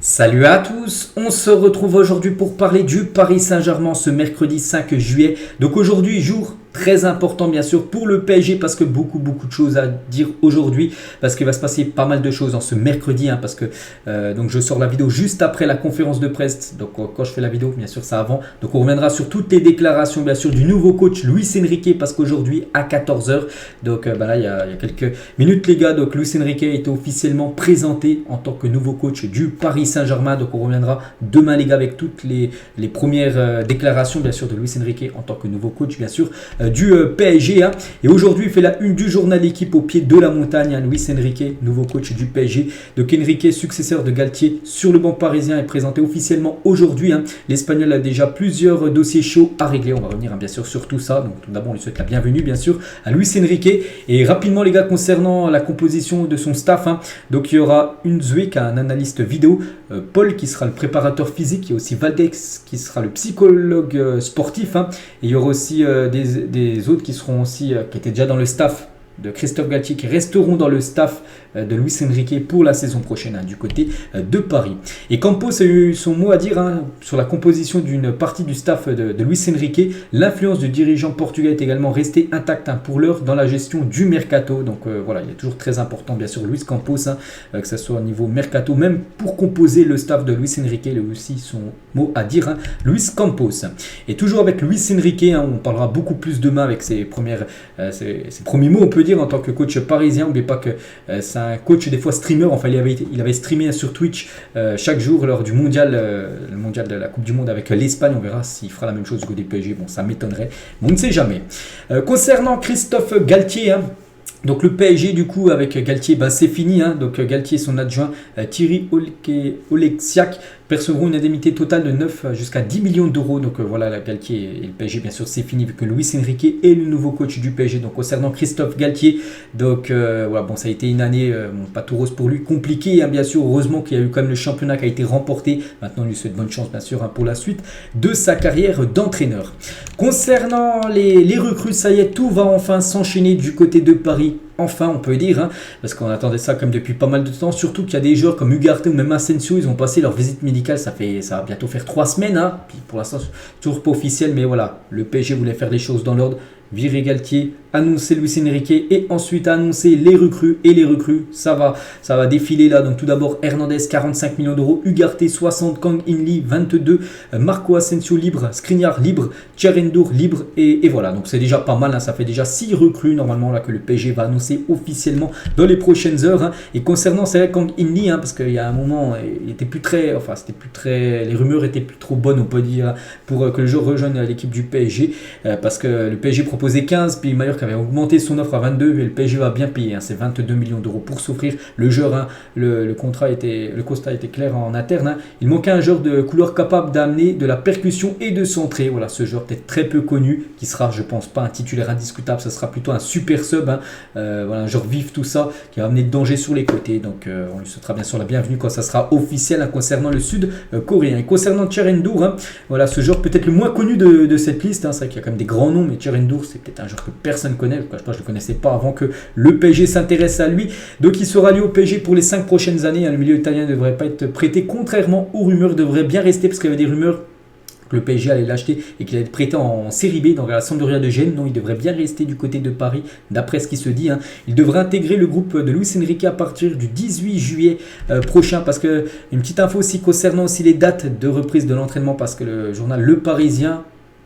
Salut à tous, on se retrouve aujourd'hui pour parler du Paris Saint-Germain ce mercredi 5 juillet. Donc aujourd'hui, jour très important bien sûr pour le PSG parce que beaucoup de choses à dire aujourd'hui parce qu'il va se passer pas mal de choses en ce mercredi parce que donc je sors la vidéo juste après la conférence de presse. Donc quand je fais la vidéo, bien sûr ça avant. Donc on reviendra sur toutes les déclarations bien sûr du nouveau coach Luis Enrique parce qu'aujourd'hui à 14h, donc là il y a quelques minutes les gars, donc Luis Enrique a été officiellement présenté en tant que nouveau coach du Paris Saint-Germain. Donc on reviendra demain les gars avec toutes les premières déclarations bien sûr de Luis Enrique en tant que nouveau coach bien sûr du PSG. Et aujourd'hui, il fait la une du journal Équipe au pied de la montagne. Luis Enrique, nouveau coach du PSG. Donc Enrique, successeur de Galtier sur le banc parisien, est présenté officiellement aujourd'hui. L'Espagnol a déjà plusieurs dossiers chauds à régler. On va revenir bien sûr sur tout ça. Donc tout d'abord, on lui souhaite la bienvenue bien sûr à Luis Enrique. Et rapidement les gars, concernant la composition de son staff, donc il y aura Unzué, un analyste vidéo, Paul qui sera le préparateur physique, il y a aussi Valdex qui sera le psychologue sportif, et il y aura aussi des autres qui seront aussi, qui étaient déjà dans le staff de Christophe Galtier, qui resteront dans le staff de Luis Enrique pour la saison prochaine du côté de Paris. Et Campos a eu son mot à dire sur la composition d'une partie du staff de Luis Enrique. L'influence du dirigeant portugais est également restée intacte pour l'heure dans la gestion du mercato. Donc voilà, il est toujours très important bien sûr Luis Campos, que ce soit au niveau mercato, même pour composer le staff de Luis Enrique, il a aussi son mot à dire, Luis Campos. Et toujours avec Luis Enrique, on parlera beaucoup plus demain avec ses premiers mots on peut dire en tant que coach parisien. N'oubliez pas que c'est un coach des fois streamer, enfin il avait streamé sur Twitch chaque jour lors du mondial, le mondial de la Coupe du Monde avec l'Espagne. On verra s'il fera la même chose du côté PSG, bon ça m'étonnerait, mais on ne sait jamais. Concernant Christophe Galtier, donc le PSG du coup avec Galtier, c'est fini, donc Galtier et son adjoint Thierry Oleksiak percevront une indemnité totale de 9 jusqu'à 10 millions d'euros. Donc voilà, la Galtier et le PSG bien sûr c'est fini vu que Luis Enrique est le nouveau coach du PSG. Donc concernant Christophe Galtier, donc voilà, bon ça a été une année pas tout rose pour lui, compliqué bien sûr, heureusement qu'il y a eu quand même le championnat qui a été remporté. Maintenant on lui souhaite bonne chance bien sûr pour la suite de sa carrière d'entraîneur. Concernant les recrues, ça y est, tout va enfin s'enchaîner du côté de Paris. Enfin, on peut dire, parce qu'on attendait ça comme depuis pas mal de temps, surtout qu'il y a des joueurs comme Ugarte ou même Asensio, ils ont passé leur visite médicale, ça va bientôt faire 3 semaines, puis pour l'instant, toujours pas officiel, mais voilà, le PSG voulait faire les choses dans l'ordre, virer Galtier, annoncer Luis Enrique et ensuite annoncer les recrues. Et les recrues, ça va défiler là. Donc tout d'abord Hernandez 45 millions d'euros, Ugarte 60, Kang In-lee 22, Marco Asensio libre, Skriniar libre, Tjerendour libre et voilà. Donc c'est déjà pas mal, ça fait déjà 6 recrues normalement là que le PSG va annoncer officiellement dans les prochaines heures. Et concernant c'est vrai Kang In-lee, parce qu'il y a un moment il était plus très, les rumeurs étaient plus trop bonnes on peut dire pour que le joueur rejoigne l'équipe du PSG parce que le PSG proposait 15, puis Mallorca avait augmenté son offre à 22 et le PSG va bien payer, c'est 22 millions d'euros pour s'offrir le joueur. Le constat était clair en interne, il manquait un joueur de couleur capable d'amener de la percussion et de centrer. Voilà, ce joueur peut-être très peu connu qui sera je pense pas un titulaire indiscutable, ça sera plutôt un super sub, voilà, un joueur vif tout ça qui va amener de danger sur les côtés. Donc on lui souhaitera bien sûr la bienvenue quand ça sera officiel concernant le sud coréen. Et concernant Tjerendour, voilà, ce joueur peut-être le moins connu de cette liste, c'est vrai qu'il y a quand même des grands noms, mais Tjerendour c'est peut-être un joueur que personne connaît, je ne le connaissais pas avant que le PSG s'intéresse à lui. Donc il sera lié au PSG pour les 5 prochaines années. Le milieu italien ne devrait pas être prêté, contrairement aux rumeurs, devrait bien rester parce qu'il y avait des rumeurs que le PSG allait l'acheter et qu'il allait être prêté en série B dans la Sampdoria de Gênes. Non, il devrait bien rester du côté de Paris d'après ce qui se dit. Il devrait intégrer le groupe de Luis Enrique à partir du 18 juillet prochain, parce que une petite info aussi concernant aussi les dates de reprise de l'entraînement, parce que le journal Le Parisien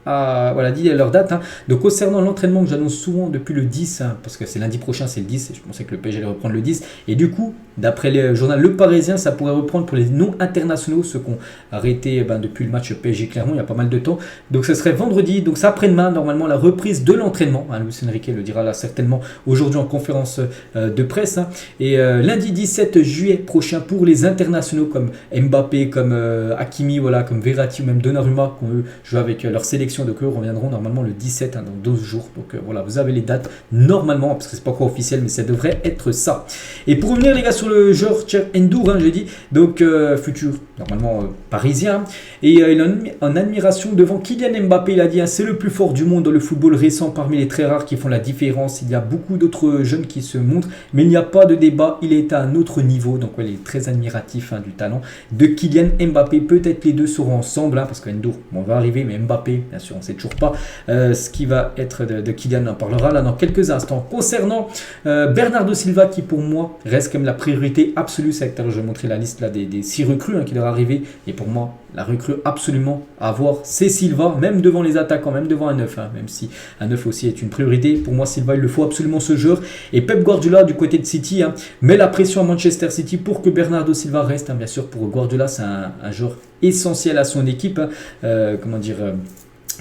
voilà, dit leur date. Donc concernant l'entraînement que j'annonce souvent depuis le 10, parce que c'est lundi prochain, c'est le 10, et je pensais que le PSG allait reprendre le 10, et du coup, d'après le journal Le Parisien, ça pourrait reprendre pour les non-internationaux, ceux qui ont arrêté depuis le match PSG Clermont, il y a pas mal de temps. Donc ce serait vendredi, donc c'est après-demain, normalement, la reprise de l'entraînement. Luis Enrique le dira là certainement aujourd'hui en conférence de presse. Et lundi 17 juillet prochain pour les internationaux comme Mbappé, comme Hakimi, voilà, comme Verratti ou même Donnarumma, qui ont joué avec leur sélection inscriptions, donc eux reviendront normalement le 17, dans 12 jours. Donc voilà, vous avez les dates normalement, parce que c'est pas encore officiel, mais ça devrait être ça. Et pour revenir les gars sur le joueur Cher Ndour, j'ai dit, donc futur normalement parisien, et il est en admiration devant Kylian Mbappé. Il a dit, c'est le plus fort du monde dans le football récent, parmi les très rares qui font la différence. Il y a beaucoup d'autres jeunes qui se montrent, mais il n'y a pas de débat, il est à un autre niveau. Donc il est très admiratif du talent de Kylian Mbappé. Peut-être les deux seront ensemble, parce que Ndour, on va arriver, mais Mbappé, bien sûr, on ne sait toujours pas ce qui va être de Kylian. On en parlera là dans quelques instants. Concernant Bernardo Silva, qui pour moi reste quand même la priorité absolue. C'est que je vais montrer la liste là, des 6 recrues qui doivent arriver. Et pour moi, la recrue absolument à voir, c'est Silva, même devant les attaquants, même devant un 9, même si un 9 aussi est une priorité. Pour moi, Silva, il le faut absolument ce joueur. Et Pep Guardiola, du côté de City, met la pression à Manchester City pour que Bernardo Silva reste. Bien sûr, pour Guardiola, c'est un joueur essentiel à son équipe.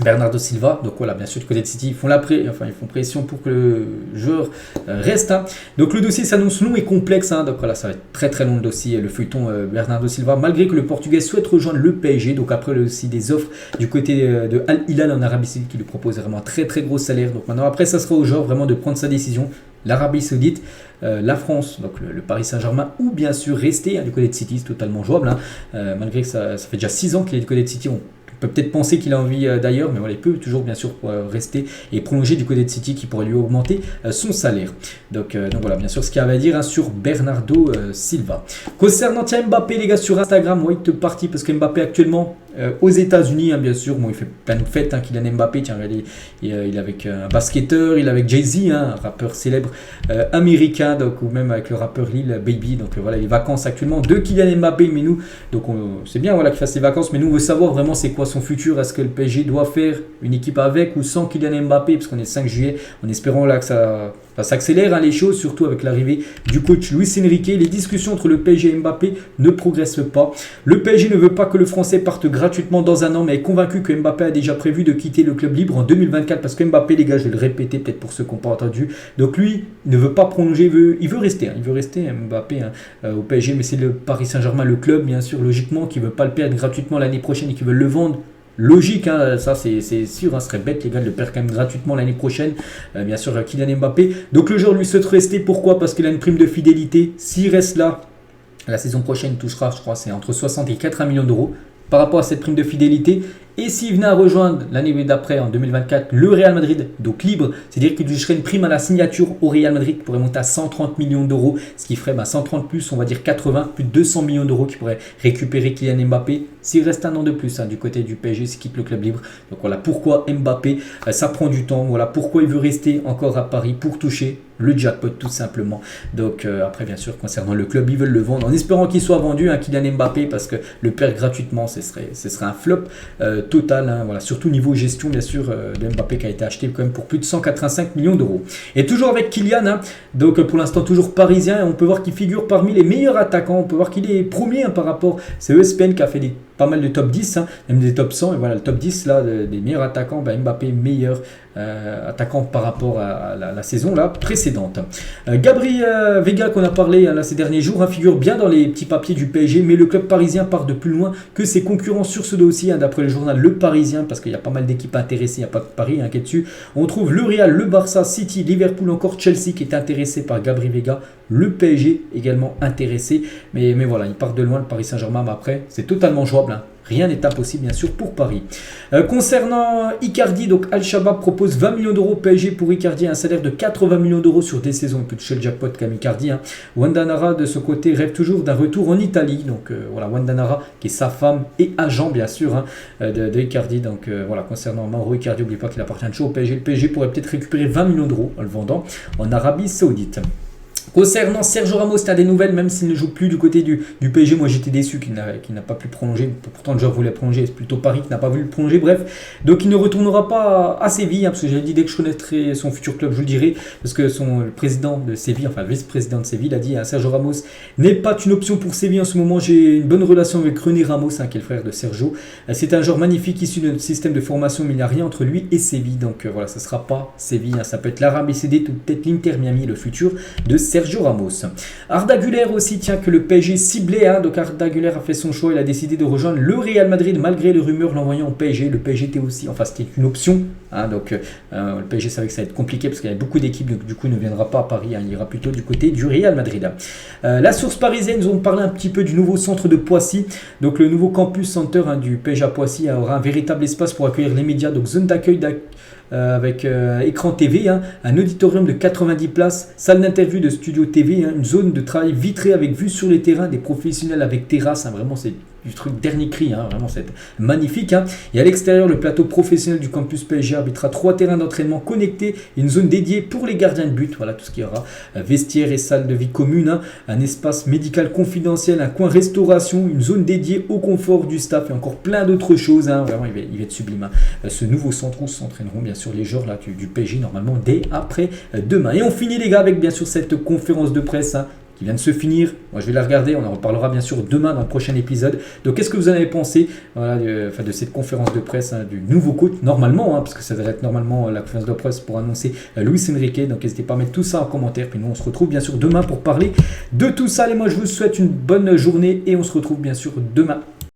Bernardo Silva, donc voilà, bien sûr du côté de City, ils font pression pour que le joueur reste. Donc le dossier s'annonce long et complexe, donc voilà, ça va être très très long le dossier, le feuilleton Bernardo Silva, malgré que le Portugais souhaite rejoindre le PSG. Donc après il y a aussi des offres du côté de Al Hilal en Arabie Saoudite qui lui propose vraiment un très très gros salaire. Donc maintenant après ça sera au joueur vraiment de prendre sa décision. L'Arabie Saoudite, la France, donc le Paris Saint-Germain, ou bien sûr rester du côté de City, c'est totalement jouable, malgré que ça fait déjà 6 ans qu'il est du côté de City. On peut peut-être penser qu'il a envie d'ailleurs, mais voilà, il peut toujours bien sûr rester et prolonger du côté de City qui pourrait lui augmenter son salaire. Donc voilà, bien sûr ce qu'il y avait à dire sur Bernardo Silva. Concernant Mbappé, les gars, sur Instagram, white party, parce que Mbappé actuellement aux États-Unis, bien sûr, bon, il fait plein de fêtes, Kylian Mbappé, tiens, regardez, il est avec un basketteur, il est avec Jay-Z, un rappeur célèbre américain, donc, ou même avec le rappeur Lil Baby. Donc voilà, les vacances actuellement de Kylian Mbappé, mais nous, donc c'est bien voilà, qu'il fasse les vacances, mais nous on veut savoir vraiment c'est quoi son futur. Est-ce que le PSG doit faire une équipe avec ou sans Kylian Mbappé, parce qu'on est le 5 juillet, en espérant là que ça s'accélère les choses, surtout avec l'arrivée du coach Luis Enrique. Les discussions entre le PSG et Mbappé ne progressent pas. Le PSG ne veut pas que le Français parte gratuitement dans un an, mais est convaincu que Mbappé a déjà prévu de quitter le club libre en 2024, parce que Mbappé, les gars, je vais le répéter peut-être pour ceux qui n'ont pas entendu, donc lui il ne veut pas prolonger, il veut rester Mbappé au PSG, mais c'est le Paris Saint-Germain, le club bien sûr, logiquement, qui ne veut pas le perdre gratuitement l'année prochaine et qui veut le vendre. Logique, ça c'est sûr, ce serait bête les gars de le perdre quand même gratuitement l'année prochaine, bien sûr Kylian Mbappé. Donc le joueur lui souhaite rester, pourquoi? Parce qu'il a une prime de fidélité. S'il reste là, la saison prochaine il touchera, je crois, c'est entre 60 et 80 millions d'euros par rapport à cette prime de fidélité. Et s'il venait à rejoindre l'année d'après, en 2024, le Real Madrid, donc libre, c'est-à-dire qu'il toucherait une prime à la signature au Real Madrid qui pourrait monter à 130 millions d'euros, ce qui ferait 130 plus, on va dire 80, plus de 200 millions d'euros qui pourrait récupérer Kylian Mbappé s'il reste un an de plus du côté du PSG, s'il quitte le club libre. Donc voilà pourquoi Mbappé, ça prend du temps, voilà pourquoi il veut rester encore à Paris pour toucher le jackpot tout simplement. Donc après bien sûr concernant le club, ils veulent le vendre en espérant qu'il soit vendu, Kylian Mbappé, parce que le perdre gratuitement ce serait un flop total, voilà, surtout niveau gestion bien sûr de Mbappé qui a été acheté quand même pour plus de 185 millions d'euros. Et toujours avec Kylian, donc pour l'instant toujours parisien, et on peut voir qu'il figure parmi les meilleurs attaquants, on peut voir qu'il est premier par rapport, c'est ESPN qui a fait pas mal de top 10, même des top 100, et voilà le top 10 là des meilleurs attaquants, Mbappé meilleur attaquant par rapport à la saison là précédente. Gabriel Vega qu'on a parlé là, ces derniers jours, figure bien dans les petits papiers du PSG, mais le club parisien part de plus loin que ses concurrents sur ce dossier, d'après le journal Le Parisien, parce qu'il y a pas mal d'équipes intéressées, il n'y a pas que Paris qui est dessus. On trouve le Real, le Barça, City, Liverpool, encore Chelsea qui est intéressé par Gabriel Vega, le PSG également intéressé, mais voilà, il part de loin le Paris Saint-Germain, mais après c'est totalement jouable, rien n'est impossible bien sûr pour Paris. Concernant Icardi, donc Al-Shabaab propose 20 millions d'euros PSG pour Icardi, un salaire de 80 millions d'euros sur des saisons. Il peut toucher le jackpot comme Icardi. Wanda Nara de ce côté rêve toujours d'un retour en Italie. Donc voilà, Wanda Nara qui est sa femme et agent bien sûr de Icardi. Donc voilà, concernant Mauro Icardi, n'oubliez pas qu'il appartient toujours au PSG. Le PSG pourrait peut-être récupérer 20 millions d'euros en le vendant en Arabie Saoudite. Concernant Sergio Ramos, tu as des nouvelles, même s'il ne joue plus du côté du PSG. Moi j'étais déçu qu'il n'a pas pu prolonger. Pourtant le joueur voulait prolonger, c'est plutôt Paris qui n'a pas voulu le prolonger. Bref, donc il ne retournera pas à Séville, parce que j'avais dit dès que je connaîtrais son futur club, je le dirai. Parce que le président de Séville, enfin le vice-président de Séville, a dit Sergio Ramos n'est pas une option pour Séville en ce moment. J'ai une bonne relation avec René Ramos, qui est le frère de Sergio. C'est un joueur magnifique issu d'un système de formation, mais il n'y a rien entre lui et Séville. Donc voilà, ça ne sera pas Séville, ça peut être l'Arabie Saoudite ou peut-être l'Inter Miami, le futur de Séville. Sergio Ramos. Arda Güler aussi, tiens, que le PSG ciblait, hein, donc Arda Güler a fait son choix, il a décidé de rejoindre le Real Madrid malgré les rumeurs l'envoyant au PSG. Le PSG était aussi, enfin c'était une option, hein, donc le PSG savait que ça allait être compliqué parce qu'il y avait beaucoup d'équipes, donc du coup il ne viendra pas à Paris, hein, il ira plutôt du côté du Real Madrid. La source parisienne nous ont parlé un petit peu du nouveau centre de Poissy, donc le nouveau campus center, hein, du PSG à Poissy aura un véritable espace pour accueillir les médias, donc zone d'accueil avec écran TV, hein, un auditorium de 90 places, salle d'interview de studio TV, hein, une zone de travail vitrée avec vue sur les terrains, des professionnels avec terrasse, hein, vraiment c'est du truc dernier cri, hein, vraiment c'est magnifique, hein. Et à l'extérieur, le plateau professionnel du campus PSG habitera 3 terrains d'entraînement connectés, une zone dédiée pour les gardiens de but, voilà tout ce qu'il y aura, vestiaire et salle de vie commune, hein, un espace médical confidentiel, un coin restauration, une zone dédiée au confort du staff et encore plein d'autres choses, hein. Vraiment il va être sublime, hein. Ce nouveau centre où s'entraîneront bien sûr les joueurs là, du PSG normalement dès après demain. Et on finit les gars avec bien sûr cette conférence de presse, hein, qui vient de se finir. Moi je vais la regarder, on en reparlera bien sûr demain dans le prochain épisode. Donc qu'est-ce que vous en avez pensé, voilà, de cette conférence de presse, hein, du nouveau coach normalement, hein, parce que ça devrait être normalement la conférence de presse pour annoncer Luis Enrique. Donc n'hésitez pas à mettre tout ça en commentaire, puis nous on se retrouve bien sûr demain pour parler de tout ça. Et moi je vous souhaite une bonne journée et on se retrouve bien sûr demain.